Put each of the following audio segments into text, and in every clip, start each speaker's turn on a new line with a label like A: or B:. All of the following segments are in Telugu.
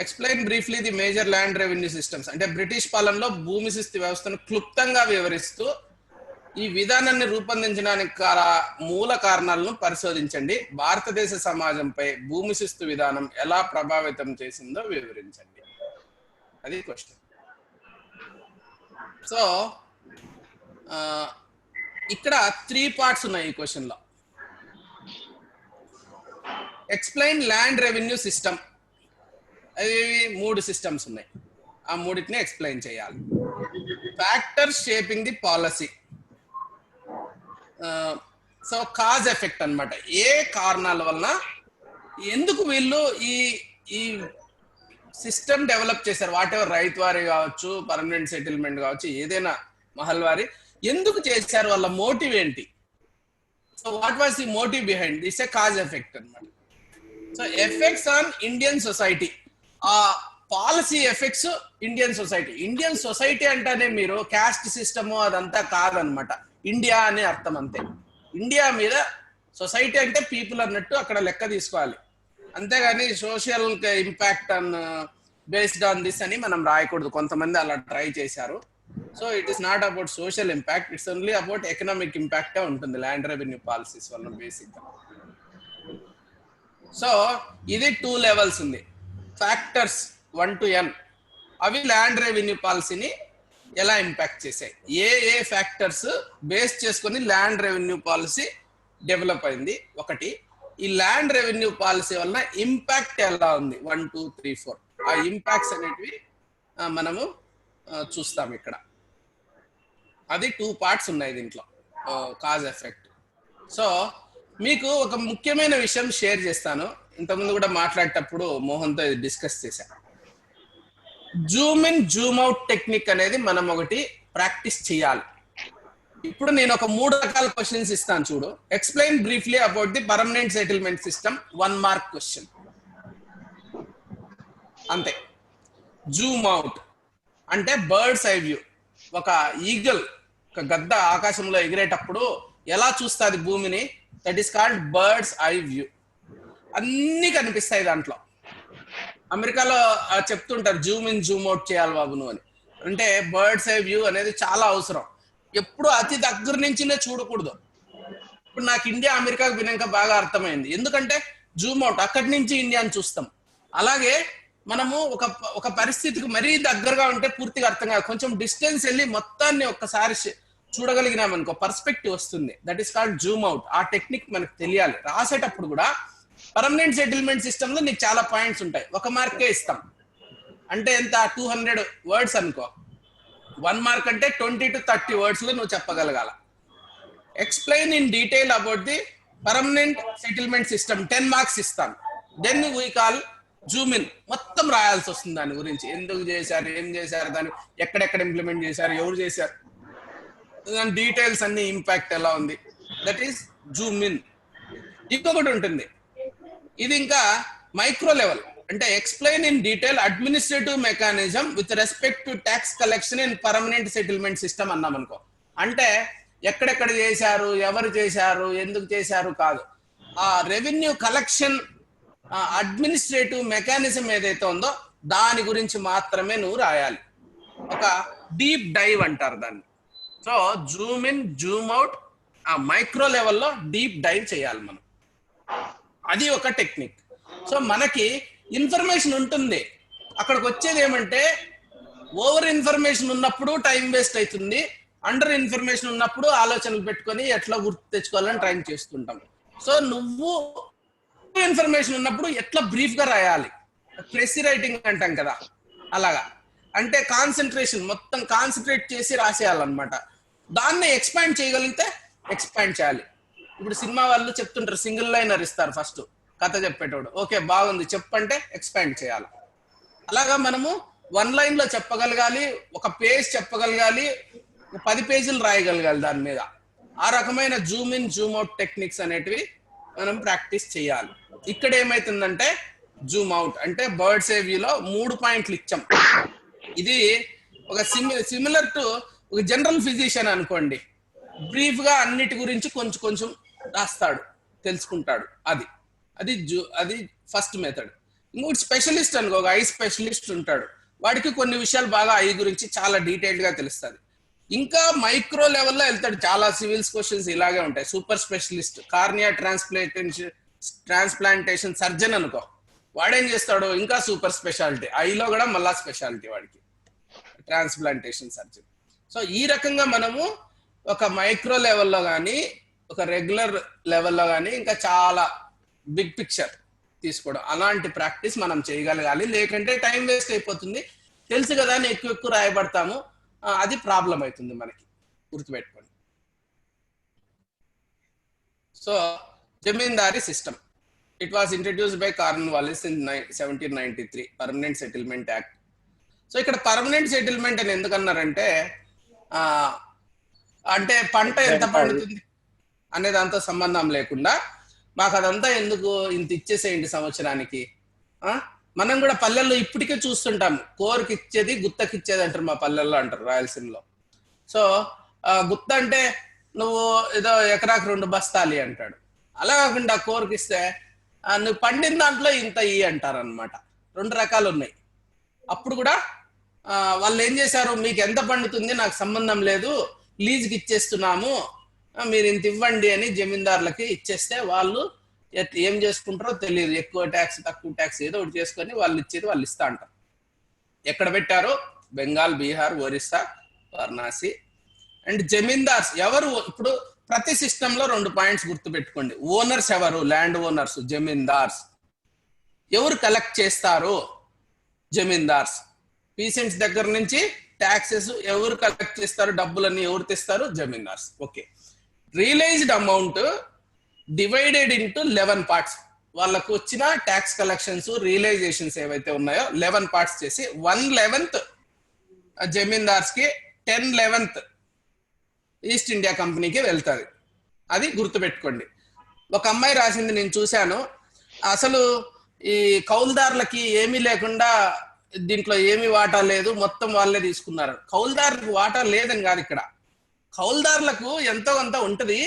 A: Explain briefly the major land revenue systems. అంటే బ్రిటిష్ పాలనలో భూమి శిస్తు వ్యవస్థను క్లుప్తంగా వివరిస్తూ ఈ విధానాన్ని రూపొందించడానికి మూల కారణాలను పరిశోధించండి. భారతదేశ సమాజంపై భూమి శిస్తు విధానం ఎలా ప్రభావితం చేసిందో వివరించండి. అది క్వశ్చన్. సో ఇక్కడ 3 పార్ట్స్ ఉన్నాయి ఈ క్వశ్చన్ లో. Explain land revenue system. అవి 3 సిస్టమ్స్ ఉన్నాయి. ఆ మూడింటిని ఎక్స్ప్లెయిన్ చేయాలి. Factors shaping the policy. So cause effect అన్నమాట. ఏ కారణాల వలన ఎందుకు వీళ్ళు ఈ సిస్టమ్ డెవలప్ చేశారు, వాట్ ఎవర్ రైతు వారి కావచ్చు, పర్మనెంట్ సెటిల్మెంట్ కావచ్చు, ఏదైనా మహల్వారి ఎందుకు చేశారు, వాళ్ళ మోటివ్ ఏంటి. So what was the motive behind this, a cause effect అన్నమాట. So effects on Indian society. ఆ పాలసీ ఎఫెక్ట్స్ ఇండియన్ సొసైటీ అంటేనే మీరు క్యాస్ట్ సిస్టమ్ అదంతా కాదనమాట. ఇండియా అనే అర్థం అంతే. ఇండియా మీద సొసైటీ అంటే పీపుల్ అన్నట్టు అక్కడ లెక్క తీసుకోవాలి. అంతేగాని social impact on based on this అని మనం రాయకూడదు. కొంతమంది అలా ట్రై చేశారు. So it is not about social impact, it's only about economic impact ఉంటుంది ల్యాండ్ రెవెన్యూ పాలసీస్ వల్ల బేసిక్ గా. సో ఇది 2 లెవెల్స్ ఉంది. ఫ్యాక్టర్స్ 1 to n అవి ల్యాండ్ రెవెన్యూ పాలసీని ఎలా ఇంపాక్ట్ చేశాయి, ఏ ఫ్యాక్టర్స్ బేస్ చేసుకొని ల్యాండ్ రెవెన్యూ పాలసీ డెవలప్ అయింది. ఒకటి, ఈ ల్యాండ్ రెవెన్యూ పాలసీ వలన ఇంపాక్ట్ ఎలా ఉంది 1, 2, 3, 4. ఆ ఇంపాక్ట్స్ అనేటివి మనము చూస్తాం ఇక్కడ. అది 2 పార్ట్స్ ఉన్నాయి దీంట్లో, కాజ్ ఎఫెక్ట్. సో మీకు ఒక ముఖ్యమైన విషయం షేర్ చేస్తాను. ఇంతకుముందు కూడా మాట్లాడేటప్పుడు మోహన్తో ఇది డిస్కస్ చేశాను. Zoom in Zoom out technique అనేది మనం ఒకటి ప్రాక్టీస్ చేయాలి. ఇప్పుడు నేను ఒక 3 రకాల క్వశ్చన్స్ ఇస్తాను చూడు. Explain briefly about the permanent settlement system, 1 mark question అంతే. జూమ్ అవుట్ అంటే బర్డ్స్ ఐ వ్యూ. ఒక ఈగల్, ఒక గద్ద ఆకాశంలో ఎగిరేటప్పుడు ఎలా చూస్తుంది భూమిని, that is called bird's eye view. అన్ని కనిపిస్తాయి దాంట్లో. అమెరికాలో చెప్తుంటారు జూమ్ ఇన్ జూమ్ అవుట్ చేయాలి బాబు నువ్వు అని. అంటే బర్డ్స్ ఐ వ్యూ అనేది చాలా అవసరం. ఎప్పుడు అతి దగ్గర నుంచినే చూడకూడదు. ఇప్పుడు నాకు ఇండియా అమెరికాకు వినాక బాగా అర్థమైంది. ఎందుకంటే జూమ్ అవుట్, అక్కడి నుంచి ఇండియాని చూస్తాం. అలాగే మనము ఒక పరిస్థితికి మరీ దగ్గరగా ఉంటే పూర్తిగా అర్థం కాదు. కొంచెం డిస్టెన్స్ వెళ్ళి మొత్తాన్ని ఒక్కసారి చూడగలిగినాం అనుకో, పర్స్పెక్టివ్ వస్తుంది. That is called Zoom out. ఆ టెక్నిక్ మనకు తెలియాలి. రాసేటప్పుడు కూడా పర్మనెంట్ సెటిల్మెంట్ సిస్టమ్ లో నీకు చాలా పాయింట్స్ ఉంటాయి. 1 మార్కే ఇస్తాం. అంటే ఎంత, 200 వర్డ్స్ అనుకో. 1 మార్క్ అంటే 20 to 30 వర్డ్స్ లో నువ్వు చెప్పగలగాల. Explain in detail about the permanent settlement system, 10 marks ఇస్తాం. Then we call zoom in. మొత్తం రాయాల్సి వస్తుంది దాని గురించి, ఎందుకు చేశారు, ఏం చేశారు, దాన్ని ఎక్కడెక్కడ ఇంప్లిమెంట్ చేశారు, ఎవరు చేశారు, దాని డీటెయిల్స్ అన్ని, ఇంపాక్ట్ ఎలా ఉంది. That is Zoom in. ఇంకొకటి ఉంటుంది, ఇది ఇంకా మైక్రో లెవెల్. అంటే explain in detail administrative mechanism with respect to tax collection in permanent settlement system అన్నాం అనుకో. అంటే ఎక్కడెక్కడ చేశారు, ఎవరు చేశారు, ఎందుకు చేశారు కాదు, ఆ రెవెన్యూ కలెక్షన్ అడ్మినిస్ట్రేటివ్ మెకానిజం ఏదైతే ఉందో దాని గురించి మాత్రమే నువ్వు రాయాలి. ఒక డీప్ డైవ్ అంటారు దాన్ని. So Zoom in Zoom out, ఆ మైక్రో లెవెల్లో డీప్ డైవ్ చేయాలి మనం. అది ఒక టెక్నిక్. సో మనకి ఇన్ఫర్మేషన్ ఉంటుంది, అక్కడికి వచ్చేది ఏమంటే ఓవర్ ఇన్ఫర్మేషన్ ఉన్నప్పుడు టైం వేస్ట్ అవుతుంది, అండర్ ఇన్ఫర్మేషన్ ఉన్నప్పుడు ఆలోచనలు పెట్టుకొని ఎట్లా గుర్తు తెచ్చుకోవాలని ట్రై చేస్తుంటాం. సో నువ్వు ఇన్ఫర్మేషన్ ఉన్నప్పుడు ఎట్లా బ్రీఫ్ గా రాయాలి, ఫ్లెక్సీ రైటింగ్ అంటాం కదా అలాగా. అంటే కాన్సన్ట్రేషన్, మొత్తం కాన్సన్ట్రేట్ చేసి రాసేయాలన్నమాట. దాన్ని ఎక్స్పాండ్ చేయగలిగితే ఎక్స్పాండ్ చేయాలి. ఇప్పుడు సినిమా వాళ్ళు చెప్తుంటారు, సింగిల్ లైనర్ ఇస్తారు ఫస్ట్ కథ చెప్పేటోడు, ఓకే బాగుంది చెప్పంటే ఎక్స్పాండ్ చేయాలి. అలాగా మనము 1 లైన్ లో చెప్పగలగాలి, ఒక పేజ్ చెప్పగలగాలి, 10 పేజీలు రాయగలగాలి దాని మీద. ఆ రకమైన Zoom in Zoom out techniques అనేటివి మనం ప్రాక్టీస్ చేయాలి. ఇక్కడ ఏమైతుందంటే జూమ్ అవుట్ అంటే బర్డ్స్ ఐ వ్యూలో 3 పాయింట్లు ఇచ్చాం. ఇది ఒక సిమిలర్ టు ఒక జనరల్ ఫిజిషియన్ అనుకోండి, బ్రీఫ్ గా అన్నిటి గురించి కొంచెం కొంచెం రాస్తాడు, తెలుసుకుంటాడు. అది ఫస్ట్ మెథడ్. ఇంకోటి స్పెషలిస్ట్ అనుకో, ఒక ఐ స్పెషలిస్ట్ ఉంటాడు, వాడికి కొన్ని విషయాలు బాగా ఐ గురించి చాలా డీటెయిల్డ్ గా తెలుస్తుంది. ఇంకా మైక్రో లెవెల్లో వెళ్తాడు, చాలా సివిల్స్ క్వశ్చన్స్ ఇలాగే ఉంటాయి. Super specialist cornea transplantation surgeon అనుకో, వాడేం చేస్తాడు ఇంకా సూపర్ స్పెషాలిటీ, ఐలో కూడా మళ్ళా స్పెషాలిటీ వాడికి, ట్రాన్స్ప్లాంటేషన్ సర్జన్. సో ఈ రకంగా మనము ఒక మైక్రో లెవెల్లో కానీ ఒక రెగ్యులర్ లెవెల్లో కానీ ఇంకా చాలా బిగ్ పిక్చర్ తీసుకోవడం, అలాంటి ప్రాక్టీస్ మనం చేయగలగాలి. లేకంటే టైం వేస్ట్ అయిపోతుంది. తెలుసు కదా అని ఎక్కువ ఎక్కువ రాయబడతాము, అది ప్రాబ్లం అవుతుంది మనకి, గుర్తుపెట్టుకోండి. So zamindari system, it was introduced by Cornwallis in 1793, permanent settlement act. So ఇక్కడ పర్మనెంట్ సెటిల్మెంట్ అని ఎందుకన్నారంటే, అంటే పంట ఎంత పండుతుంది అనే దాంతో సంబంధం లేకుండా మాకు అదంతా ఎందుకు, ఇంత ఇచ్చేసేయండి సంవత్సరానికి. మనం కూడా పల్లెల్లో ఇప్పటికే చూస్తుంటాము, కోరుకి ఇచ్చేది గుత్తకి ఇచ్చేది అంటారు మా పల్లెల్లో, అంటారు రాయలసీమలో. సో గుత్త అంటే నువ్వు ఏదో ఎకరాకు 2 బస్తాలి అంటాడు. అలా కాకుండా కోరుకి ఇస్తే నువ్వు పండిన దాంట్లో ఇంత ఇయ్యి అంటారు అనమాట. 2 రకాలు ఉన్నాయి. అప్పుడు కూడా వాళ్ళు ఏం చేశారు, మీకు ఎంత పండుతుంది నాకు సంబంధం లేదు, లీజ్కి ఇచ్చేస్తున్నాము, మీరు ఇంత ఇవ్వండి అని జమీందారులకి ఇచ్చేస్తే వాళ్ళు ఏం చేసుకుంటారో తెలియదు, ఎక్కువ ట్యాక్స్ తక్కువ ట్యాక్స్ ఏదో ఒకటి చేసుకొని వాళ్ళు ఇచ్చేది వాళ్ళు ఇస్తా అంటారు. ఎక్కడ పెట్టారు, బెంగాల్, బీహార్, ఒరిస్సా, వారణాసి. అండ్ జమీందార్స్ ఎవరు, ఇప్పుడు ప్రతి సిస్టంలో 2 పాయింట్స్ గుర్తు పెట్టుకోండి. ఓనర్స్ ఎవరు, ల్యాండ్ ఓనర్స్, జమీందార్స్. ఎవరు కలెక్ట్ చేస్తారు, జమీందార్స్. పీసెంట్స్ దగ్గర నుంచి ట్యాక్సెస్ ఎవరు కలెక్ట్ చేస్తారు, డబ్బులన్నీ ఎవరు తెస్తారు, zamindars. Okay. Realised amount divided into 11 parts. వాళ్ళకు వచ్చిన ట్యాక్స్ కలెక్షన్స్, రియలైజేషన్స్ ఏవైతే ఉన్నాయో 11 పార్ట్స్ చేసి 1/11 జమీందార్స్ కి, 10/11 ఈస్ట్ ఇండియా కంపెనీకి వెళ్తుంది. అది గుర్తుపెట్టుకోండి. ఒక అమ్మాయి రాసింది నేను చూశాను, అసలు ఈ కౌలుదారులకి ఏమీ లేకుండా దీంట్లో ఏమీ వాటా లేదు, మొత్తం వాళ్ళే తీసుకున్నారు. కౌలుదారులకు వాటా లేదని కాదు, ఇక్కడ కౌలుదారులకు ఎంతో కొంత ఉంటది,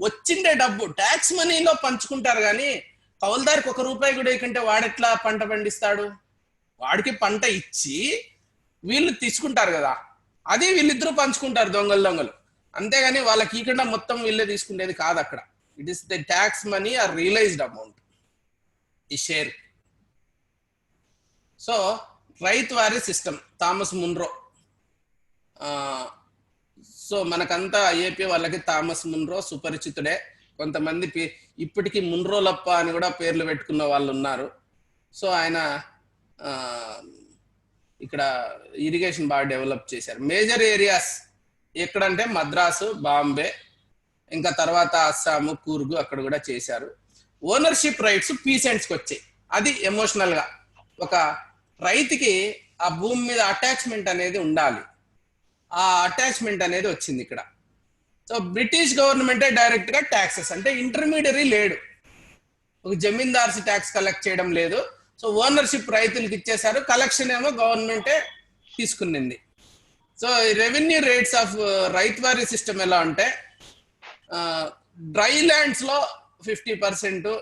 A: వచ్చిండే డబ్బు ట్యాక్స్ మనీలో పంచుకుంటారు. కానీ కౌలుదారికి 1 రూపాయి కూడా ఇకంటే వాడెట్లా పంట పండిస్తాడు, వాడికి పంట ఇచ్చి వీళ్ళు తీసుకుంటారు కదా, అది వీళ్ళిద్దరూ పంచుకుంటారు దొంగలు. అంతేగాని వాళ్ళకి ఇకుండా మొత్తం వీళ్ళే తీసుకునేది కాదు అక్కడ. It is the tax money or realised amount, ఈ share. So ryotwari system, Thomas Munro. So మనకంతా ఏపీ వాళ్ళకి థామస్ మున్రో సుపరిచితుడే. కొంతమంది ఇప్పటికీ మున్రోలప్ప అని కూడా పేర్లు పెట్టుకున్న వాళ్ళు ఉన్నారు. సో ఆయన ఇక్కడ ఇరిగేషన్ బాగా డెవలప్ చేశారు. మేజర్ ఏరియాస్ ఎక్కడంటే మద్రాసు, బాంబే, ఇంకా తర్వాత అస్సాము, కూర్గు, అక్కడ కూడా చేశారు. ఓనర్షిప్ రైట్స్ పీసెంట్స్కి వచ్చాయి. అది ఎమోషనల్ గా ఒక రైతుకి ఆ భూమి మీద అటాచ్మెంట్ అనేది ఉండాలి, ఆ అటాచ్మెంట్ అనేది వచ్చింది ఇక్కడ. సో బ్రిటిష్ గవర్నమెంటే డైరెక్ట్ గా ట్యాక్సెస్, అంటే ఇంటర్మీడియరీ లేడు, ఒక జమీందార్స్ ట్యాక్స్ కలెక్ట్ చేయడం లేదు. సో ఓనర్షిప్ రైతులకు ఇచ్చేశారు, కలెక్షన్ ఏమో గవర్నమెంటే తీసుకునింది. So revenue rates of Ryotwari system ఎలా అంటే, డ్రై ల్యాండ్స్ లో 50%,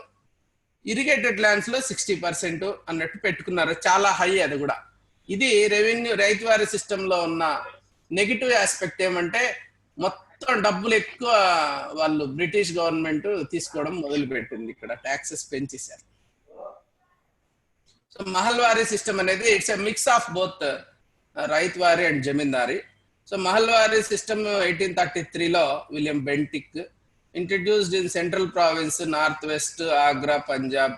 A: ఇరిగేటెడ్ ల్యాండ్స్ లో 60% అన్నట్టు పెట్టుకున్నారు. చాలా హై అది కూడా. ఇది రెవెన్యూ రైతువారీ సిస్టమ్ లో ఉన్న నెగిటివ్ ఆస్పెక్ట్ ఏమంటే, మొత్తం డబ్బులు ఎక్కువ వాళ్ళు బ్రిటిష్ గవర్నమెంట్ తీసుకోవడం మొదలు పెట్టింది, ఇక్కడ ట్యాక్సెస్ పెంచేశారు. సో మహల్వారీ సిస్టమ్ అనేది it's a mix of both Ryotwari and Zamindari. So Mahalwari system 1833లో William Bentinck introduced in central province, northwest, Agra, Punjab,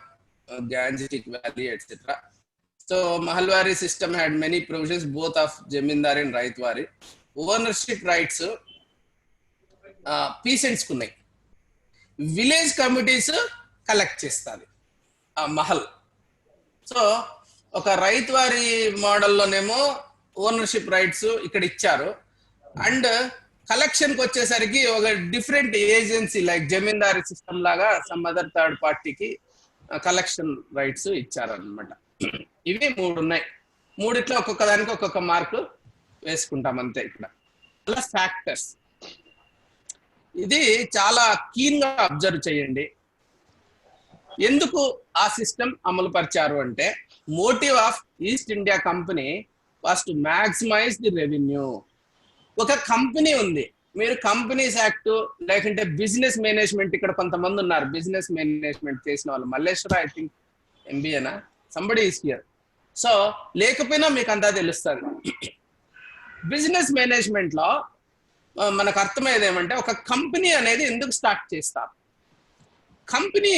A: Gangetic Valley, etc. So Mahalwari system had many provisions both of Jamindari and Raitwari. Ownership rights peasants kunnai, village committees collect chestadi mahal. So oka Raitwari model loనేమో ఓనర్షిప్ రైట్స్ ఇక్కడ ఇచ్చారు, అండ్ కలెక్షన్ కి వచ్చేసరికి ఒక different agency like Zamindari system లాగా సమ్ అదర్ థర్డ్ పార్టీకి కలెక్షన్ రైట్స్ ఇచ్చారనమాట. ఇవి 3 ఉన్నాయి. 3 ఒక్కొక్క దానికి ఒక్కొక్క మార్కు వేసుకుంటాం అంతే. ఇక్కడ అలా ఫ్యాక్టర్స్, ఇది చాలా కీన్ గా అబ్జర్వ్ చేయండి. ఎందుకు ఆ సిస్టమ్ అమలు పరిచారు అంటే, motive of East India Company was to maximise the revenue. ఒక కంపెనీ ఉంది, మీరు కంపెనీస్ యాక్ట్ లేకుంటే బిజినెస్ మేనేజ్మెంట్, ఇక్కడ కొంతమంది ఉన్నారు బిజినెస్ మేనేజ్మెంట్ చేసిన వాళ్ళు, మల్లేశ్వర ఐ థింక్ ఎంబీఏనా, సంబడి ఈస్ హియర్. సో లేకపోయినా మీకు అంతా తెలుస్తుంది. బిజినెస్ మేనేజ్మెంట్ లో మనకు అర్థమయ్యేది ఏమంటే, ఒక కంపెనీ అనేది ఎందుకు స్టార్ట్ చేస్తారు? Company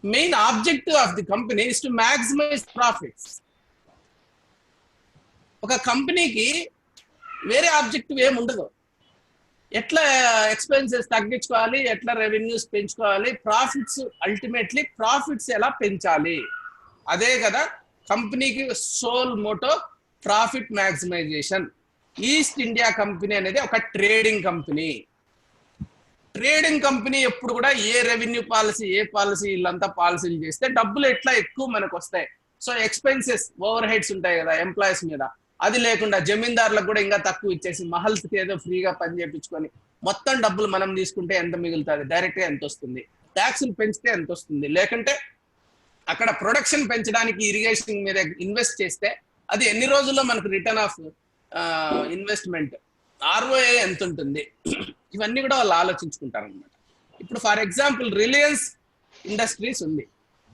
A: main objective of the company is to maximise profits. ఒక కంపెనీకి వేరే ఆబ్జెక్టివ్ ఏమి ఉండదు. ఎట్లా ఎక్స్పెన్సెస్ తగ్గించుకోవాలి, ఎట్లా రెవెన్యూస్ పెంచుకోవాలి, ప్రాఫిట్స్, అల్టిమేట్లీ ప్రాఫిట్స్ ఎలా పెంచాలి, అదే కదా కంపెనీకి sole motto, profit maximisation. East India Company అనేది ఒక ట్రేడింగ్ కంపెనీ. ట్రేడింగ్ కంపెనీ ఎప్పుడు కూడా ఏ రెవెన్యూ పాలసీ, ఏ పాలసీ, వీళ్ళంతా పాలసీలు చేస్తే డబ్బులు ఎట్లా ఎక్కువ మనకు వస్తాయి. సో ఎక్స్పెన్సెస్, ఓవర్ హెడ్స్ ఉంటాయి కదా ఎంప్లాయీస్ మీద, అది లేకుండా జమీందారులకు కూడా ఇంకా తక్కువ ఇచ్చేసి మహల్స్కి ఏదో ఫ్రీగా పని చేయించుకొని మొత్తం డబ్బులు మనం తీసుకుంటే ఎంత మిగులుతుంది, డైరెక్ట్గా ఎంత వస్తుంది, ట్యాక్సులు పెంచితే ఎంత వస్తుంది, లేకుంటే అక్కడ ప్రొడక్షన్ పెంచడానికి ఇరిగేషన్ మీద ఇన్వెస్ట్ చేస్తే అది ఎన్ని రోజుల్లో మనకు రిటర్న్ ఆఫ్ ఇన్వెస్ట్మెంట్, ఆర్ఓఏ ఎంత ఉంటుంది, ఇవన్నీ కూడా వాళ్ళు ఆలోచించుకుంటారు అనమాట. ఇప్పుడు ఫర్ ఎగ్జాంపుల్ రిలయన్స్ ఇండస్ట్రీస్ ఉంది,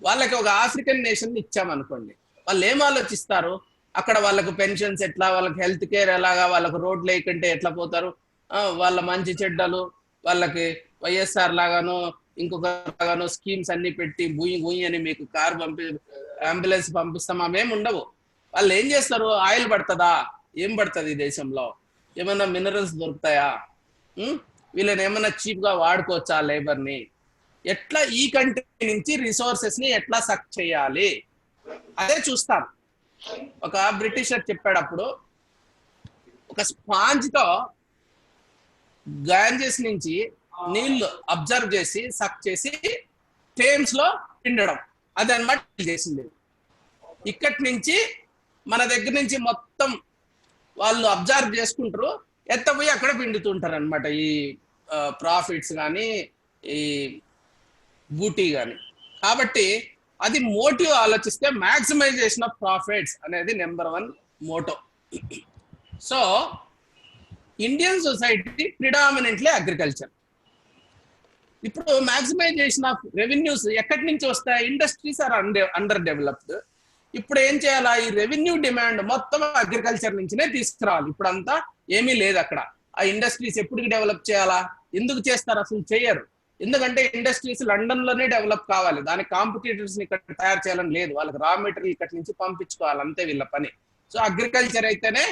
A: వాళ్ళకి ఒక ఆఫ్రికన్ నేషన్ ఇచ్చామనుకోండి, వాళ్ళు ఏం ఆలోచిస్తారు, అక్కడ వాళ్ళకు పెన్షన్స్ ఎట్లా, వాళ్ళకి హెల్త్ కేర్ ఎలాగా, వాళ్ళకు రోడ్లు లేకుంటే ఎట్లా పోతారు, వాళ్ళ మంచి చెడ్డలు, వాళ్ళకి వైఎస్ఆర్ లాగాను ఇంకొక లాగాను స్కీమ్స్ అన్ని పెట్టి బుయ్యి అని మీకు కార్ అంబులెన్స్ పంపిస్తాం, అవేం ఉండవు. వాళ్ళు ఏం చేస్తారు, ఆయిల్ పడుతుందా, ఏం పడుతుంది దేశంలో, ఏమైనా మినరల్స్ దొరుకుతాయా, వీళ్ళని ఏమైనా చీప్ గా వాడుకోవచ్చా లేబర్ ని, ఎట్లా ఈ కంట్రీ నుంచి రిసోర్సెస్ ని ఎట్లా సక్ చేయాలి, అదే చూస్తారు. ఒక బ్రిటిషర్ చెప్పాడు అప్పుడు, ఒక స్పాంజ్ తో గాంజెస్ నుంచి నీళ్లు అబ్జర్వ్ చేసి సక్ చేసి థేమ్స్ లో పిండడం, అది అనమాట చేసింది. ఇక్కడి నుంచి మన దగ్గర నుంచి మొత్తం వాళ్ళు అబ్జర్వ్ చేసుకుంటారు, ఎత్తపోయి అక్కడ పిండుతుంటారు అనమాట ఈ ప్రాఫిట్స్ కానీ ఈ బూటీ కానీ. కాబట్టి అది మోటివ్ ఆలోచిస్తే మ్యాక్సిమైజేషన్ ఆఫ్ ప్రాఫిట్స్ అనేది number 1 motto. So Indian society predominantly agriculture. ఇప్పుడు మ్యాక్సిమైజేషన్ ఆఫ్ రెవెన్యూస్ ఎక్కడి నుంచి వస్తాయి, ఇండస్ట్రీస్ ఆర్ అండర్ డెవలప్డ్. ఇప్పుడు ఏం చేయాలా, ఈ రెవెన్యూ డిమాండ్ మొత్తం అగ్రికల్చర్ నుంచినే తీసుకురావాలి. ఇప్పుడు అంతా ఏమీ లేదు అక్కడ. ఆ ఇండస్ట్రీస్ ఎప్పటికి డెవలప్ చేయాలా, ఎందుకు చేస్తారు, అసలు చేయరు. ఎందుకంటే ఇండస్ట్రీస్ లండన్ లోనే డెవలప్ కావాలి, దానికి కాంపిటీటర్స్ ని ఇక్కడ తయారు చేయాలని లేదు, వాళ్ళకి రా మెటీరియల్ ఇక్కడ నుంచి పంపించుకోవాలి, అంతే వీళ్ళ పని. సో అగ్రికల్చర్ అయితేనే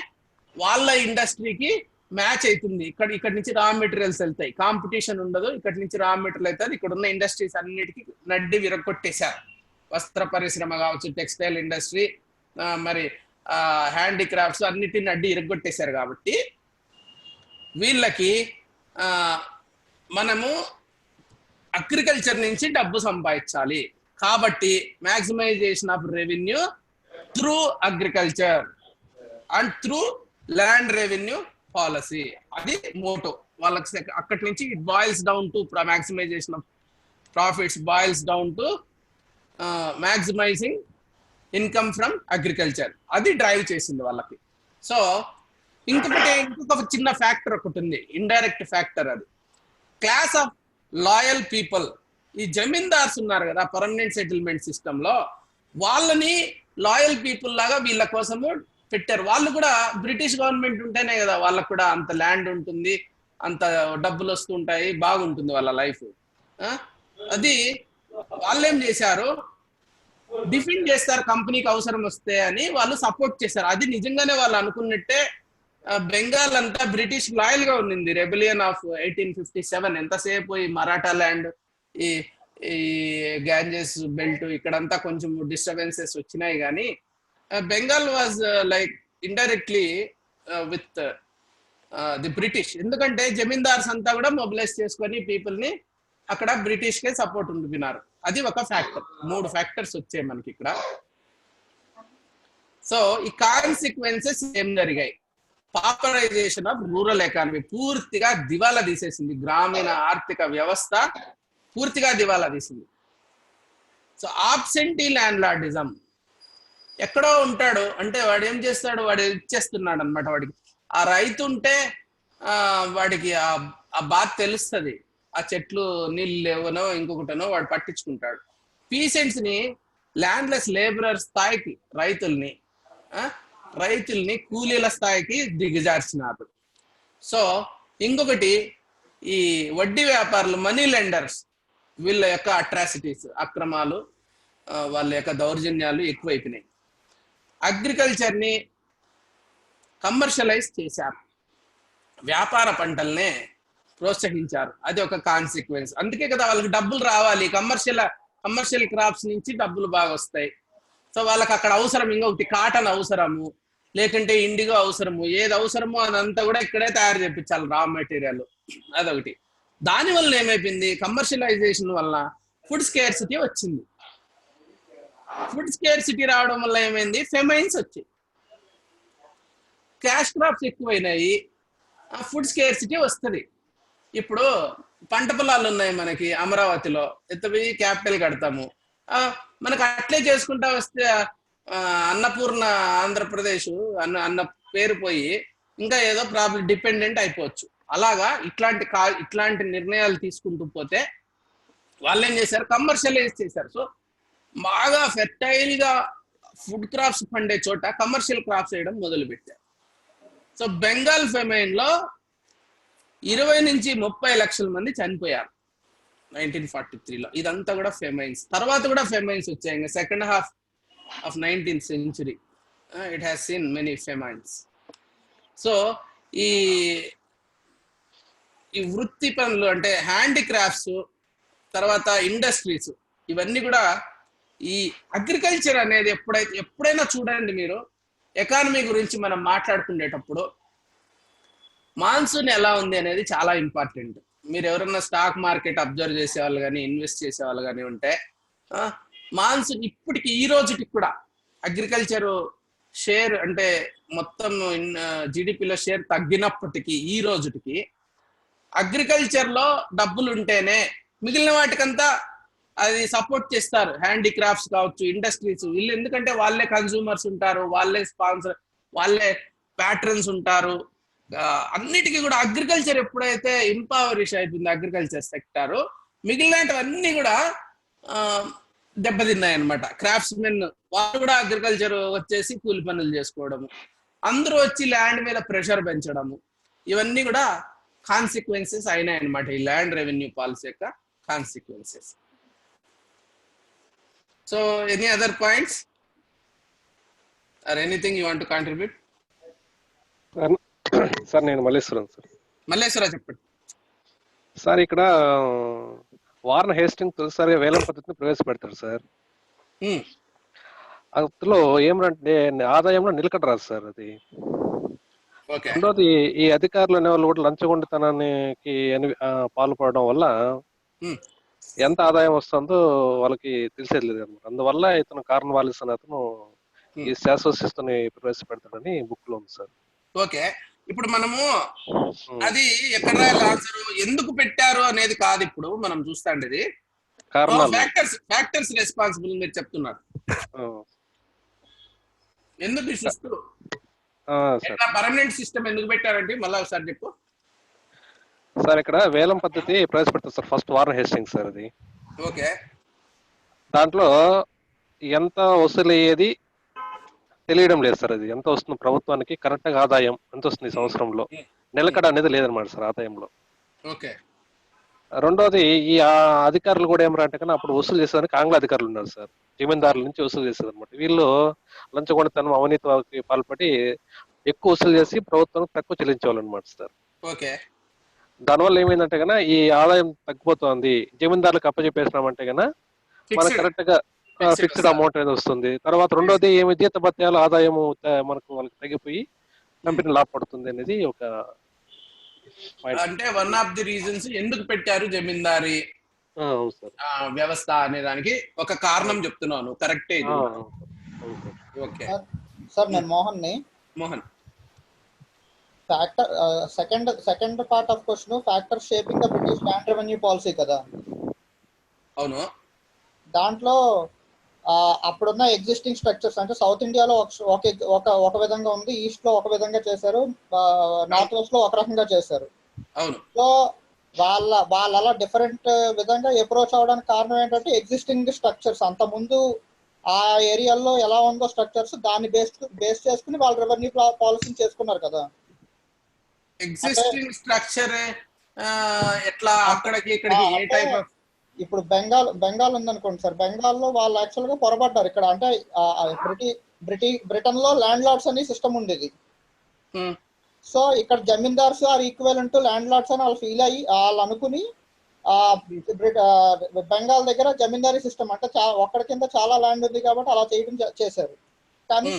A: వాళ్ళ ఇండస్ట్రీకి మ్యాచ్ అవుతుంది, ఇక్కడ నుంచి రా మెటీరియల్స్ వెళ్తాయి, కాంపిటీషన్ ఉండదు, ఇక్కడ నుంచి రా మెటీరియల్ అవుతుంది. ఇక్కడ ఉన్న ఇండస్ట్రీస్ అన్నిటికీ నడ్డి విరగొట్టేశారు, వస్త్ర పరిశ్రమ కావచ్చు, టెక్స్టైల్ ఇండస్ట్రీ, మరి హ్యాండీక్రాఫ్ట్స్ అన్నిటిని నడ్డి ఇరగొట్టేశారు. కాబట్టి వీళ్ళకి మనము అగ్రికల్చర్ నుంచి డబ్బు సంపాదించాలి. కాబట్టి maximisation of revenue through agriculture and through land revenue policy, అది మోటో వాళ్ళకి. అక్కడి నుంచి it boils down to maximisation of profits, boils down to maximising income from agriculture, అది డ్రైవ్ చేసింది వాళ్ళకి. సో ఇంకొక చిన్న ఫ్యాక్టర్ ఒకటి ఉంది, ఇండైరెక్ట్ ఫ్యాక్టర్, అది క్లాస్ ఆఫ్ లాయల్ పీపుల్. ఈ జమీందార్స్ ఉన్నారు కదా పర్మనెంట్ సెటిల్మెంట్ సిస్టమ్ లో, వాళ్ళని లాయల్ పీపుల్ లాగా వీళ్ళ కోసము పెట్టారు. వాళ్ళు కూడా బ్రిటిష్ గవర్నమెంట్ ఉంటేనే కదా వాళ్ళకు కూడా అంత ల్యాండ్ ఉంటుంది, అంత డబ్బులు వస్తుంటాయి, బాగుంటుంది వాళ్ళ లైఫ్. అది వాళ్ళేం చేశారు, డిఫెండ్ చేస్తారు కంపెనీకి అవసరం వస్తే అని వాళ్ళు సపోర్ట్ చేశారు. అది నిజంగానే వాళ్ళు అనుకున్నట్టే బెంగాల్ అంతా బ్రిటిష్ లాయల్ గా ఉంది. రెబిలియన్ ఆఫ్ 1857 ఎంతసేపు ఈ మరాఠా ల్యాండ్, ఈ గాంజెస్ బెల్ట్, ఇక్కడంతా కొంచెం డిస్టర్బెన్సెస్ వచ్చినాయి, కానీ Bengal was like indirectly with the British. ఎందుకంటే జమీందార్స్ అంతా కూడా మొబిలైజ్ చేసుకొని పీపుల్ ని అక్కడ బ్రిటిష్ కే సపోర్ట్ ఉంటున్నారు. అది ఒక ఫ్యాక్టర్. 3 ఫ్యాక్టర్స్ వచ్చాయి మనకి ఇక్కడ. సో ఈ కాన్సిక్వెన్సెస్ ఏం జరిగాయి, పాపులరైజేషన్ ఆఫ్ రూరల్ ఎకానమీ పూర్తిగా దివాలా తీసేసింది, గ్రామీణ ఆర్థిక వ్యవస్థ పూర్తిగా దివాలా తీసింది. సో ఆబ్సెంటీ ల్యాండ్ లార్డిజం, ఎక్కడో ఉంటాడు అంటే వాడు ఏం చేస్తాడు, వాడు ఇచ్చేస్తున్నాడు అనమాట వాడికి. ఆ రైతు ఉంటే వాడికి ఆ బాధ తెలుస్తుంది. ఆ చెట్లు నీళ్ళు లేవనో ఇంకొకటనో వాడు పట్టించుకుంటాడు. పీసెంట్స్ ని, ల్యాండ్లెస్ లేబరర్ స్థాయికి రైతుల్ని కూలీల స్థాయికి దిగజార్చినారు. సో ఇంకొకటి, ఈ వడ్డీ వ్యాపారులు, మనీ లెండర్స్, వీళ్ళ యొక్క అట్రాసిటీస్, అక్రమాలు, వాళ్ళ యొక్క దౌర్జన్యాలు ఎక్కువైపోయినాయి. అగ్రికల్చర్ ని కమర్షియలైజ్ చేశారు, వ్యాపార పంటల్నే ప్రోత్సహించారు. అది ఒక కాన్సిక్వెన్స్. అందుకే కదా వాళ్ళకి డబ్బులు రావాలి, కమర్షియల్ క్రాప్స్ నుంచి డబ్బులు బాగా వస్తాయి. సో వాళ్ళకి అక్కడ అవసరం, ఇంకొకటి కాటన్ అవసరము, లేకుంటే ఇండిగో అవసరము, ఏది అవసరమో అదంతా కూడా ఇక్కడే తయారు చేయించాలి, రా మెటీరియల్. అదొకటి. దానివల్ల ఏమైపోయింది, కమర్షియలైజేషన్ వల్ల ఫుడ్ స్కేర్సిటీ వచ్చింది. ఫుడ్ స్కేర్సిటీ రావడం వల్ల ఏమైంది, ఫెమైన్స్ వచ్చాయి, క్యాష్ క్రాప్స్ ఎక్కువైనాయి, ఫుడ్ స్కేర్సిటీ వస్తుంది. ఇప్పుడు పంట పొలాలు ఉన్నాయి మనకి అమరావతిలో, ఎత్తపోయి క్యాపిటల్ కడతాము. మనకు అట్లే చేసుకుంటా వస్తే అన్నపూర్ణ ఆంధ్రప్రదేశ్ అన్న పేరు పోయి ఇంకా ఏదో ప్రాబ్లం డిపెండెంట్ అయిపోవచ్చు. అలాగా ఇట్లాంటి నిర్ణయాలు తీసుకుంటూ పోతే వాళ్ళు ఏం చేశారు, కమర్షియలైజ్ చేశారు. సో బాగా ఫెర్టైల్ గా ఫుడ్ క్రాప్స్ పండే చోట కమర్షియల్ క్రాప్స్ వేయడం మొదలు పెట్టారు. సో బెంగాల్ ఫెమైన్ లో 20 నుంచి 30 లక్షల మంది చనిపోయారు 1943లో. ఇదంతా కూడా ఫెమైన్స్. తర్వాత కూడా ఫెమైన్స్ వచ్చాయి. ఇంకా second half of 19th century it has seen many famines. So ఈ వృత్తి పనులు అంటే హ్యాండిక్రాఫ్ట్స్, తర్వాత ఇండస్ట్రీస్, ఇవన్నీ కూడా ఈ అగ్రికల్చర్ అనేది ఎప్పుడైనా చూడండి మీరు, ఎకానమీ గురించి మనం మాట్లాడుకునేటప్పుడు మాన్సూన్ ఎలా ఉంది అనేది చాలా ఇంపార్టెంట్. మీరు ఎవరన్నా స్టాక్ మార్కెట్ అబ్జర్వ్ చేసే వాళ్ళు కానీ, ఇన్వెస్ట్ చేసే వాళ్ళు కానీ ఉంటే, మాన్సూన్ ఇప్పటికి ఈ రోజుకి కూడా అగ్రికల్చర్ షేర్ అంటే మొత్తం జీడిపిలో షేర్ తగ్గినప్పటికీ ఈ రోజుకి అగ్రికల్చర్ లో డబ్బులు ఉంటేనే మిగిలిన వాటికంతా అది సపోర్ట్ చేస్తారు. హ్యాండీక్రాఫ్ట్స్ కావచ్చు, ఇండస్ట్రీస్, వీళ్ళు ఎందుకంటే వాళ్ళే కన్సూమర్స్ ఉంటారు, వాళ్ళే స్పాన్సర్, వాళ్ళే ప్యాట్రన్స్ ఉంటారు. అన్నిటికీ కూడా అగ్రికల్చర్ ఎప్పుడైతే ఇంపవరిష్ అయిపోయింది అగ్రికల్చర్ సెక్టార్, మిగిలినవన్నీ కూడా దెబ్బతిన్నాయి అనమాట. క్రాఫ్ట్స్ మెన్ వాళ్ళు కూడా అగ్రికల్చర్ వచ్చేసి కూలి పనులు చేసుకోవడము, అందరూ వచ్చి ల్యాండ్ మీద ప్రెషర్ పెంచడము, ఇవన్నీ కూడా కాన్సిక్వెన్సెస్ అయినాయి అనమాట, ఈ ల్యాండ్ రెవెన్యూ పాలసీ యొక్క consequences. So any other points or anything you want to contribute?
B: Sir నేను మల్లేశ్వరం సార్.
A: మల్లేశ్వర చెప్పండి
B: సార్. ఇక్కడ వారన్ హేస్టింగ్ తొలిసారిగా వేలం పద్ధతిని ప్రవేశపెడతారు సార్. అందులో ఏమంటే ఆదాయంలో నిలకడ రాదు సార్ అది. రెండోది, ఈ అధికారులు అనే వాళ్ళు కూడా లంచగొండితనానికి పాల్పడడం వల్ల ఎంత ఆదాయం వస్తుందో వాళ్ళకి తెలిసేది లేదు అనమాట. అందువల్ల ఇతను కార్న్వాలిస్ అనే అతను ఈ శాశ్వత శిస్తుని ప్రవేశపెడతాడని బుక్ లో ఉంది సార్.
A: ఓకే, ఇప్పుడు మనము అది ఎక్కడ ఆన్సర్ ఎందుకు పెట్టారు అనేది కాదు ఇప్పుడు మనం చూస్తాండేది, ఫ్యాక్టర్స్ రెస్పాన్సిబుల్ మీరు చెప్తున్నారు. ఎందుకు పర్మనెంట్ సిస్టమ్ ఎందుకు పెట్టారంటే మళ్ళీ ఒకసారి చెప్పు
B: సార్. ఇక్కడ వేలం పద్ధతి ప్రవేశపెడతారు sir, first Warren Hastings sir. అది
A: ఓకే,
B: దాంట్లో ఎంత వసూలు అయ్యేది తెలియడం లేదు సార్. అది ఎంత వస్తుంది ప్రభుత్వానికి, కరెక్ట్ గా ఆదాయం ఎంత వస్తుంది సంవత్సరంలో, నిలకడ అనేది లేదనమాట సార్ ఆదాయంలో.
A: ఓకే.
B: రెండోది, ఈ అధికారులు కూడా ఏమంటే కన్నా అప్పుడు వసూలు చేసేదానికి ఆంగ్ల అధికారులు ఉన్నారు సార్, జమీందారుల నుంచి వసూలు చేసేది అనమాట. వీళ్ళు లంచగొండితనం, అవినీతికి పాల్పడి ఎక్కువ వసూలు చేసి ప్రభుత్వానికి తక్కువ చెల్లించేవాళ్ళు అనమాట సార్.
A: ఓకే.
B: దానివల్ల ఏమైందంటే కన్నా ఈ ఆదాయం తగ్గిపోతుంది. జమీందారులకు అప్పచెప్పేసినామంటే కన్నా మనకు కరెక్ట్ గా ఫిక్స్డ్ అమౌంట్ అనేది వస్తుంది. తర్వాత రెండోది, ఏమి జీతభత్యాల ఆదాయము మనకు వాళ్ళకి తగ్గిపోయి కంపెనీ లాభపడుతుంది అనేది ఒక
A: అంటే వన్ ఆఫ్ ది రీజన్స్ ఎందుకు పెట్టారు జమీందారీ వ్యవస్థ అనే దానికి ఒక కారణం చెప్తున్నాను. కరెక్టే. ఓకే
C: సార్, నేను Mohan. Factor second part of question, factor shaping the British land revenue policy కదా.
A: అవును.
C: దాంట్లో అప్పుడున్న ఎగ్జిస్టింగ్ స్ట్రక్చర్స్ అంటే సౌత్ ఇండియాలో ఒక విధంగా ఉంది, ఈస్ట్ లో ఒక విధంగా చేశారు, నార్త్ వెస్ట్ లో ఒక రకంగా చేశారు. సో వాళ్ళ అలా డిఫరెంట్ విధంగా అప్రోచ్ అవడానికి కారణం ఏంటంటే ఎగ్జిస్టింగ్ స్ట్రక్చర్స్ అంత ముందు ఆ ఏరియాలో ఎలా ఉందో స్ట్రక్చర్స్ దాన్ని బేస్ చేసుకుని వాళ్ళు రెవెన్యూ పాలసీని చేసుకున్నారు కదా.
A: ఎగ్జిస్టింగ్ స్ట్రక్చర్ ఎట్లా అక్కడికి ఇక్కడికి ఏ టైప్ ఆఫ్
C: ఇప్పుడు బెంగాల్ ఉందనుకోండి సార్, బెంగాల్లో వాళ్ళు యాక్చువల్ గా పొరపడ్డారు ఇక్కడ. అంటే బ్రిటన్ లో ల్యాండ్ లార్డ్స్ అని సిస్టమ్ ఉండేది. సో ఇక్కడ zamindars are equal to landlords అని వాళ్ళు ఫీల్ అయ్యి వాళ్ళు అనుకుని బెంగాల్ దగ్గర జమీందారీ సిస్టమ్ అంటే ఒక్కడి కింద చాలా ల్యాండ్ ఉంది కాబట్టి అలా చేయడం చేశారు. కానీ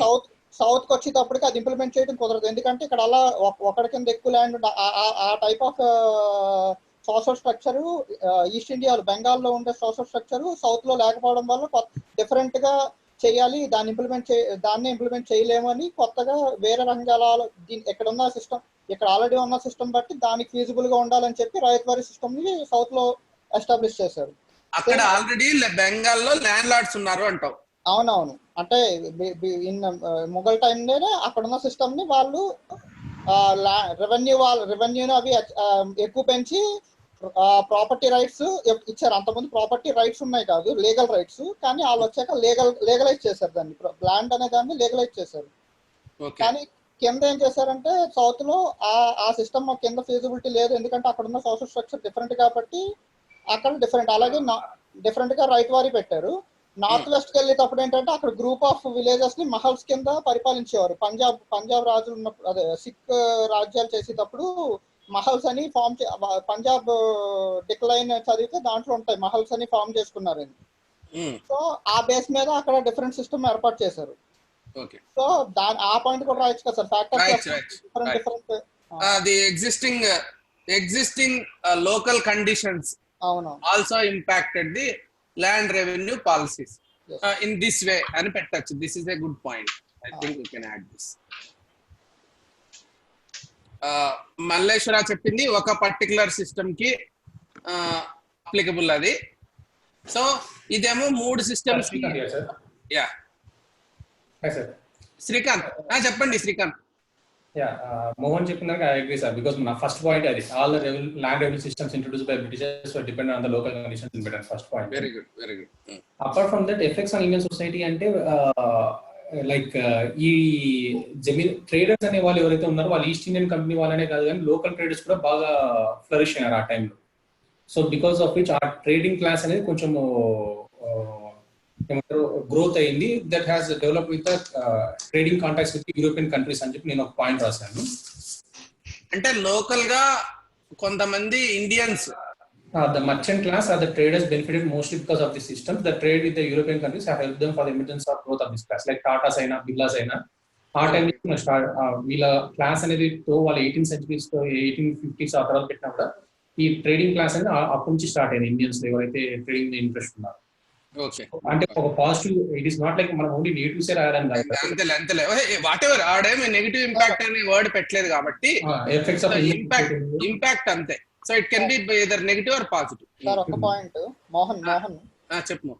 C: సౌత్ కి వచ్చేటప్పటికి అది ఇంప్లిమెంట్ చేయడం కుదరదు, ఎందుకంటే ఇక్కడ అలా ఒకడి కింద ఎక్కువ ల్యాండ్ ఆ type of social structure east ఇండియాలో బెంగాల్లో ఉండే సోషల్ స్ట్రక్చర్ సౌత్ లో లేకపోవడం వల్ల డిఫరెంట్ గా చేయాలి, దాన్ని ఇంప్లిమెంట్ చేయలేము అని కొత్తగా వేరే రంగాల ఇక్కడ ఉన్న సిస్టమ్ ఇక్కడ ఆల్రెడీ ఉన్న సిస్టమ్ బట్టి దానికి ఫీజిబుల్ గా ఉండాలని చెప్పి రైతువారీ సిస్టమ్ ని సౌత్ లో ఎస్టాబ్లిష్ చేశారు.
A: అక్కడ ఆల్రెడీ బెంగాల్లో ల్యాండ్ లార్డ్స్ ఉన్నారు అంటావు.
C: అవునవును, అంటే ముఘల్ టైంలోనే అక్కడ ఉన్న సిస్టమ్ ని వాళ్ళు రెవెన్యూని అవి ఎక్కువ పెంచి ప్రాపర్టీ రైట్స్ ఇచ్చారు. అంతకుముందు ప్రాపర్టీ రైట్స్ ఉన్నాయి కాదు, లీగల్ రైట్స్, కానీ వాళ్ళు వచ్చాక లీగలైజ్ చేశారు దాన్ని, ల్యాండ్ అనే దాన్ని లీగలైజ్ చేశారు. కానీ కింద ఏం చేశారంటే సౌత్ లో ఆ సిస్టమ్ కింద ఫీజిబిలిటీ లేదు, ఎందుకంటే అక్కడ ఉన్న సోషల్ స్ట్రక్చర్ డిఫరెంట్ కాబట్టి అక్కడ డిఫరెంట్. అలాగే డిఫరెంట్ గా రైట్ వారీ పెట్టారు. నార్త్ వెస్ట్ కి వెళ్ళేటప్పుడు ఏంటంటే అక్కడ గ్రూప్ ఆఫ్ విలేజెస్ ని మహల్స్ కింద పరిపాలించేవారు. పంజాబ్ రాజులు ఉన్నప్పుడు, అదే సిక్ రాజ్యాలు చేసేటప్పుడు మహల్స్ అని పంజాబ్ డిక్లైన్ చదివితే దాంట్లో ఉంటాయి, మహల్స్ అని ఫామ్ చేసుకున్నారు. సో ఆ బేస్ మీద అక్కడ డిఫరెంట్ సిస్టమ్ ఏర్పాటు చేశారు. సో ఆ పాయింట్ కూడా రాయొచ్చు కదా sir, factors different
A: the existing local conditions also impacted the land revenue policies in this way అని పెట్టచ్చు. This is a good point. I think we can add this. Malleswara చెప్పింది ఒక పర్టికులర్ సిస్టమ్ కి అప్లికబుల్ అది. సో ఇదేమో 3 సిస్టమ్స్. యా శ్రీకాంత్ చెప్పండి. శ్రీకాంత్.
D: Mohan చెప్పినాక I agree sir, because my first point is all the land revenue systems introduced by Britishers were dependent on the local conditions in Britain. First point.
A: Very good.
D: Apart from that, effects on Indian society అంటే ఈ జమీన్ ట్రేడర్స్ అనే వాళ్ళు ఎవరైతే ఉన్నారో వాళ్ళు ఈస్ట్ ఇండియన్ కంపెనీ వాళ్ళనే కాదు కానీ లోకల్ ట్రేడర్స్ కూడా బాగా ఫ్లరిష్ అయినారు ఆ టైంలో. సో బికాస్ ఆఫ్ విచ్ ఆ ట్రేడింగ్ క్లాస్ అనేది కొంచెం గ్రోత్ అయింది. That has develop with trading contacts with European countries అని చెప్పి నేను ఒక పాయింట్ రాశాను.
A: అంటే లోకల్ గా కొంతమంది Indians
D: the merchant class or the traders benefited mostly because of the systems. The trade with the European countries have helped them for the emergence of growth of this class, like Tata Saina, Birlas Saina. ఆ టైం వీళ్ళ క్లాస్ అనేది వాళ్ళ 18th centuries 1850s ఆ తర్వాత పెట్టినా కూడా ఈ ట్రేడింగ్ క్లాస్ అనేది అప్పటి నుంచి స్టార్ట్ అయింది ఇండియన్స్ ఎవరైతే ట్రేడింగ్ ఇంట్రెస్ట్ ఉన్నారు. అంటే ఒక positive, it is not like మనం ఓన్లీ నెగిటివ్స్ రాయాలని
A: అంతేలే వాట్ ఎవర్ ఆడేమి నెగిటివ్ ఇంపాక్ట్ అనే వర్డ్ పెట్టలేదు కాబట్టి
D: ఎఫెక్ట్స్ ఆఫ్
A: ఇంపాక్ట్ అంతే. So it can be either negative or positive.
C: Sir ఒక పాయింట్ మోహన్
A: చెప్పు.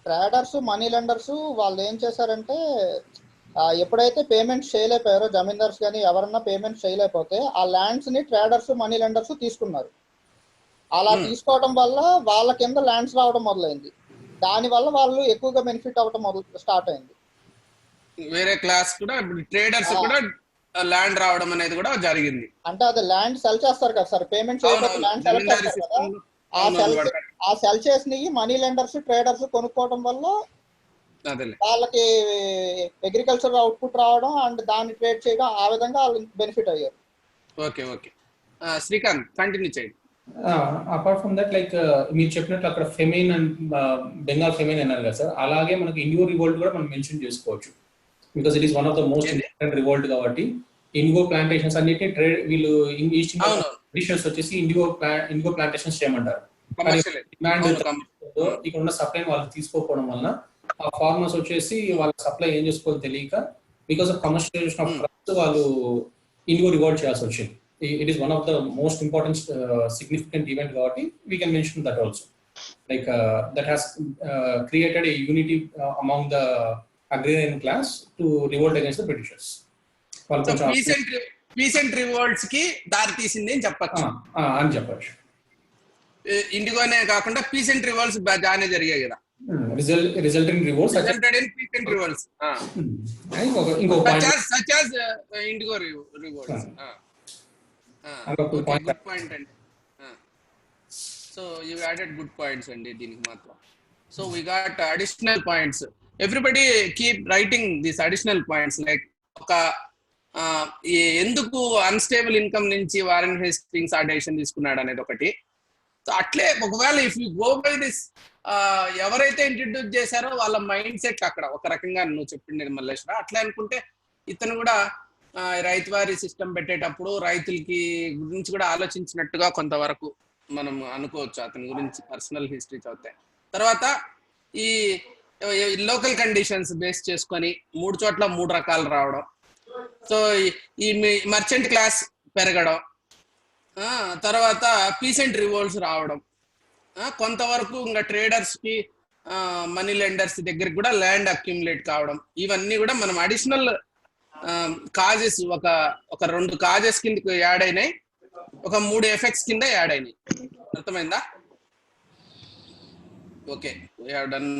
C: ట్రేడర్స్ మనీ లెండర్స్ వాళ్ళు ఏం చేశారంటే ఎప్పుడైతే పేమెంట్ చేయలేకపోయారో జమీందార్స్ కానీ ఎవరన్నా పేమెంట్ చేయలేకపోతే ఆ ల్యాండ్స్ ని ట్రేడర్స్ మనీ లెండర్స్ తీసుకున్నారు. అలా తీసుకోవడం వల్ల వాళ్ళ కింద ల్యాండ్స్ రావడం మొదలైంది. దాని వల్ల వాళ్ళు ఎక్కువగా బెనిఫిట్ అవ్వడం స్టార్ట్ అయింది.
A: వేరే క్లాస్ కూడా ట్రేడర్స్ కూడా ల్యాండ్ రావడం అనేది కూడా జరిగింది.
C: అంటే అది ల్యాండ్ సెల్ చేస్తారు కదా సార్, పేమెంట్ చేయకపోతే ల్యాండ్ సెల్ చేస్తారు కదా, ఆ సెల్ చేసిన మనీ లెండర్స్ ట్రేడర్స్ కొనుక్కోవడం వల్ల వాళ్ళకి అగ్రికల్చర్ అవుట్పుట్ రావడం అండ్ దాన్ని ట్రేడ్ చేయడం, ఆ విధంగా వాళ్ళు బెనిఫిట్ అయ్యారు.
A: ఓకే శ్రీకాంత్ కంటిన్యూ చేయండి.
D: అపార్ట్ ఫ్రమ్ దట్ లైక్ మీరు చెప్పినట్లు అక్కడ ఫెమైన్ అండ్ బెంగాల్ ఫెమైన్ అన్నారు కదా సార్, అలాగే మనకి ఇండిగో రివోల్ట్ కూడా మనం మెన్షన్ చేసుకోవచ్చు. Because it is one of the most important revolt కాబట్టి ఇండిగో ప్లాంటేషన్స్ అన్నిటిని ట్రేడ్ వీళ్ళు ఈస్ట్ ఇండియా బ్రిటిషర్స్ వచ్చేసి ఇండిగో ప్లాంటేషన్స్ చేయమంటారు. డిమాండ్ ఇక్కడ ఉన్న సప్లై వాళ్ళు తీసుకోకపోవడం వలన ఆ ఫార్మర్స్ వచ్చేసి వాళ్ళ సప్లై ఏం చేసుకోవాలో తెలియక because of commercialisation of crops వాళ్ళు ఇండిగో రివోల్ట్ చేయాల్సి వచ్చింది. It is one of the most important significant event కాబట్టి we can mention that also. like that has created a unity among the agrarian class to revolt against the Britishers.
A: So peasant revolts కి దారి తీసింది అని చెప్పచ్చు
D: అని చెప్పచ్చు.
A: ఇండిగోనే కాకుండా పీసెంట్ రివోల్ట్స్ బాగానే జరిగాయి కదా.
D: Resulting revolts
A: resulted in peasant revolts.
D: ఇంకో
A: such as indigo revolts. Good point అండి. So you added good points అండి దీనికి మాత్రం. So we got additional points. Everybody keep writing these additional points like ఒక ఎందుకు అన్స్టేబుల్ ఇన్కమ్ నుంచి వారెన్ హేస్టింగ్స్ ఆ డెసిషన్ తీసుకున్నాడు అనేది ఒకటి. అట్లే ఒకవేళ if you go by this ఎవరైతే ఇంట్రడ్యూస్ చేశారో వాళ్ళ మైండ్ సెట్ అక్కడ ఒక రకంగా నువ్వు చెప్పిండేది మల్లేశ్వర, అట్లా అనుకుంటే ఇతను కూడా రైతువారీ సిస్టమ్ పెట్టేటప్పుడు రైతులకి గురించి కూడా ఆలోచించినట్టుగా కొంతవరకు మనం అనుకోవచ్చు అతని గురించి పర్సనల్ హిస్టరీ చదివితే. తర్వాత ఈ లోకల్ కండిషన్స్ బేస్ చేసుకొని 3 చోట్ల 3 రకాలు రావడం, సో ఈ మర్చెంట్ క్లాస్ పెరగడం, తర్వాత పీసెంట్ రివోల్ట్స్ రావడం, కొంతవరకు ఇంకా ట్రేడర్స్ కి మనీ లెండర్స్ దగ్గరికి కూడా ల్యాండ్ అక్యుములేట్ కావడం, ఇవన్నీ కూడా మనం అడిషనల్ కాజెస్ ఒక 2 కాజెస్ కిందకి యాడ్ అయినాయి, ఒక 3 ఎఫెక్ట్స్ కింద యాడ్ అయినాయి. అర్థమైందా? Okay, we have done